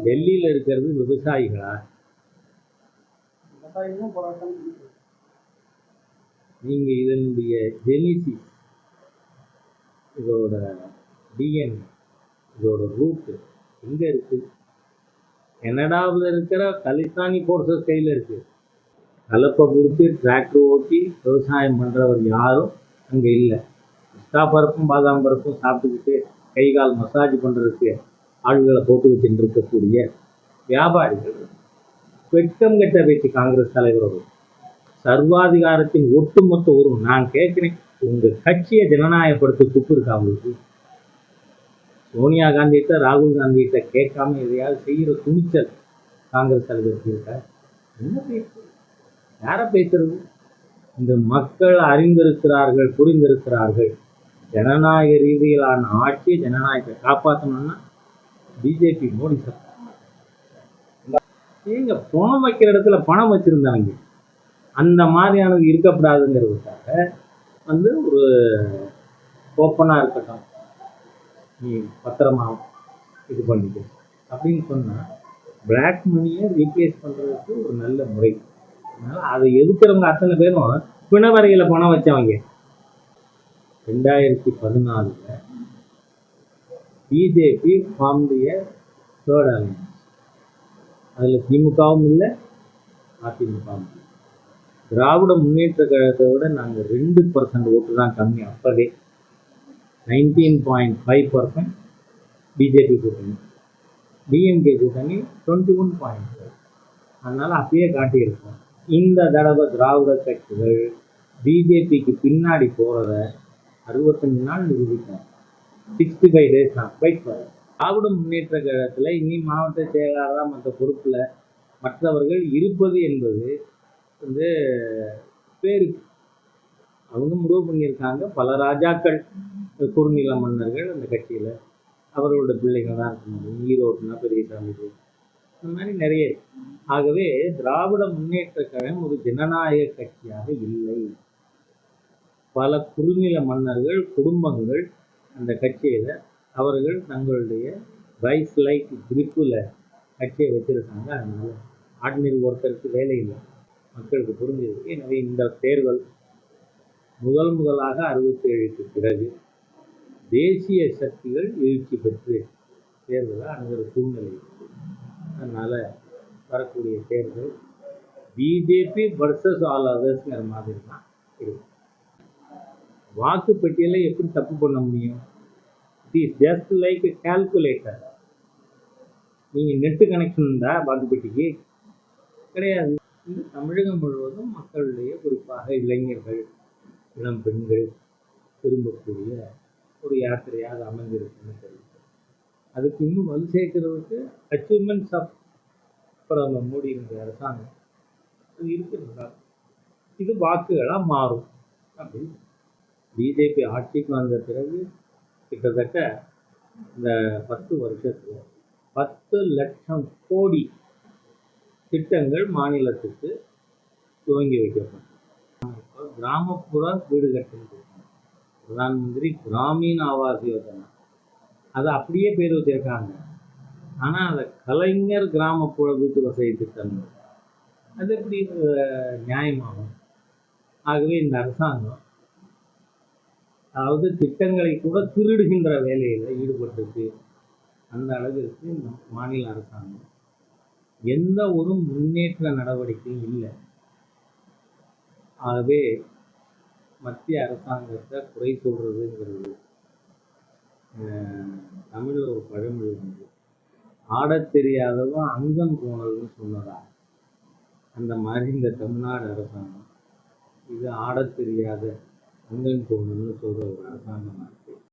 டெல்லியில் இருக்கிறது விவசாயிகளா? நீங்க இதனுடைய ஜெனிசிஸ், இதோட டிஎன்ஏ, இதோட ரூட் எங்க இருக்கு? கனடாவில் இருக்கிற கலிஸ்தானி போர்சஸ் கையில் இருக்கு. கலப்பை கொடுத்து டிராக்டர் ஓட்டி விவசாயம் பண்றவர் யாரும் அங்கே இல்லை. பிஸ்தா பருப்பும் பாதாம் பருப்பும் சாப்பிட்டுக்கிட்டு கை கால் மசாஜ் பண்ணுறதுக்கு ஆளுகளை போட்டு வச்சுட்டு இருக்கக்கூடிய வியாபாரிகள். வெட்கம் கெட்ட பேச்சு காங்கிரஸ் தலைவரோடு சர்வாதிகாரத்தின் ஒட்டுமொத்த உருவம். நான் கேட்குறேன், உங்கள் கட்சியை ஜனநாயகப்படுத்த துப்பு இருக்கா உங்களுக்கு? சோனியா காந்திகிட்ட ராகுல் காந்திகிட்ட கேட்காம எதையாவது செய்கிற துணிச்சல் காங்கிரஸ் தலைவருக்கு இருக்கா? என்ன பேசு, யாரை பேசுறது? இந்த மக்கள் அறிந்திருக்கிறார்கள், புரிந்திருக்கிறார்கள். ஜனநாயக ரீதியிலான ஆட்சியை ஜனநாயகத்தை காப்பாற்றணும்னா பிஜேபி மோடி சார் நீங்க பணம் வைக்கிற இடத்துல பணம் வச்சிருந்தாங்க. அந்த மாதிரியானது இருக்கப்படாதுங்கிறதுக்காக ஒரு ஓப்பனாக இருக்கட்டும், நீ பத்திரமா இது பண்ணிக்க அப்படின்னு சொன்னால் பிளாக் மணியை ரீப்ளேஸ் பண்ணுறதுக்கு ஒரு நல்ல முறை. அதனால் அதை எதிர்க்கிறவங்க அத்தனை பேரும் பிணவரையில் பணம் வச்சவங்க. 2014 பிஜேபி ஃபார்ம்டிய தேர்ட் அலையன்ஸ். அதில் திமுகவும் இல்லை, அதிமுகவும் இல்லை. திராவிட முன்னேற்ற கழகத்தை விட நாங்கள் 2% ஓட்டு தான் கம்மி. அப்போவே 19.5% பிஜேபி கூட்டணி, டிஎம்கே கூட்டணி 21.5. அதனால் அப்பயே காட்டியிருக்கோம். இந்த தடவை திராவிட கட்சிகள் பிஜேபிக்கு பின்னாடி போகிறத 65 நாள் நிரூபித்தார். 65 days நான் ஃபைட் பண்ணுறேன். திராவிட முன்னேற்ற கழகத்தில் இனி மாவட்ட செயலாளராக மற்ற பொறுப்பில் மற்றவர்கள் இருப்பது என்பது பேருக்கு அவங்க முடிவு பண்ணியிருக்காங்க. பல ராஜாக்கள், குறுநில மன்னர்கள் அந்த கட்சியில் அவர்களோட பிள்ளைகள் தான் இருக்கணும். ஈரோடுனா பெரியசாமி, இந்த மாதிரி நிறைய. ஆகவே திராவிட முன்னேற்ற கழகம் ஒரு ஜனநாயக கட்சியாக இல்லை. பல குறுநில மன்னர்கள், குடும்பங்கள் அந்த கட்சியில் அவர்கள் தங்களுடைய ரைஸ் லைட் கிரிப்பில் கட்சியை வச்சுருக்காங்க. அதனால ஆர்டினரி ஒர்க்கருக்கு வேலை இல்லை, மக்களுக்கு புரிஞ்சிருக்கு. எனவே இந்த தேர்தல் முதலாக 67க்கு பிறகு தேசிய சக்திகள் எழுச்சி பெற்று தேர்தலை அணுகிற சூழ்நிலை இருக்குது. அதனால் வரக்கூடிய தேர்தல் பிஜேபி வர்சஸ் ஆல் அதர்ஸ்ங்கிற மாதிரி தான் இருக்கு. வாக்குப்பட்டியலை எப்படி தப்பு பண்ண முடியும்? It is just like calculator. நீங்கள் நெட்டு கனெக்ஷன் இருந்தால் வாக்குப்பட்டிக்கு கிடையாது. இந்த தமிழகம் முழுவதும் மக்களுடைய, குறிப்பாக இளைஞர்கள், இளம் பெண்கள் விரும்பக்கூடிய ஒரு யாத்திரையாக அமைந்திருக்குன்னு தெரியுது. அதுக்கு இன்னும் வலு சேர்க்கிறதுக்கு அச்சீவ்மெண்ட்ஸ் ஆஃப் பிரதமர் மோடியினுடைய அரசாங்கம் அது இருக்கிறதா, இது வாக்குகளாக மாறும் அப்படின்னு. பிஜேபி ஆட்சிக்கு வந்த பிறகு கிட்டத்தட்ட இந்த 10 வருஷத்தில் 10 லட்சம் கோடி திட்டங்கள் மாநிலத்துக்கு துவங்கி வைக்கப்படும். கிராமப்புற வீடு கட்டும் திட்டம், பிரதான் மந்திரி கிராமீண ஆவாஸ் யோஜனா, அதை அப்படியே பேர் வச்சிருக்காங்க. ஆனால் அதை கலைஞர் கிராமப்புற வீட்டு வசதி திட்டம், அது எப்படி நியாயமாகும்? ஆகவே இந்த அரசாங்கம் அதாவது திட்டங்களை கூட திருடுகின்ற வேலையில் ஈடுபட்டிருக்கு. அந்த அளவிற்கு இந்த மாநில அரசாங்கம் எந்த ஒரு முன்னேற்ற நடவடிக்கையும் இல்லை. ஆகவே மத்திய அரசாங்கத்தை குறை சொல்றதுங்கிறது, தமிழில் ஒரு பழமொழி உண்டு, ஆடத் தெரியாதவன் அங்கம் போனதுன்னு சொன்னதா. அந்த மாதிரி இந்த தமிழ்நாடு அரசாங்கம் இது ஆடத் தெரியாத அங்கம் போனதுன்னு சொல்கிற ஒரு அரசாங்கமாக இருக்குது.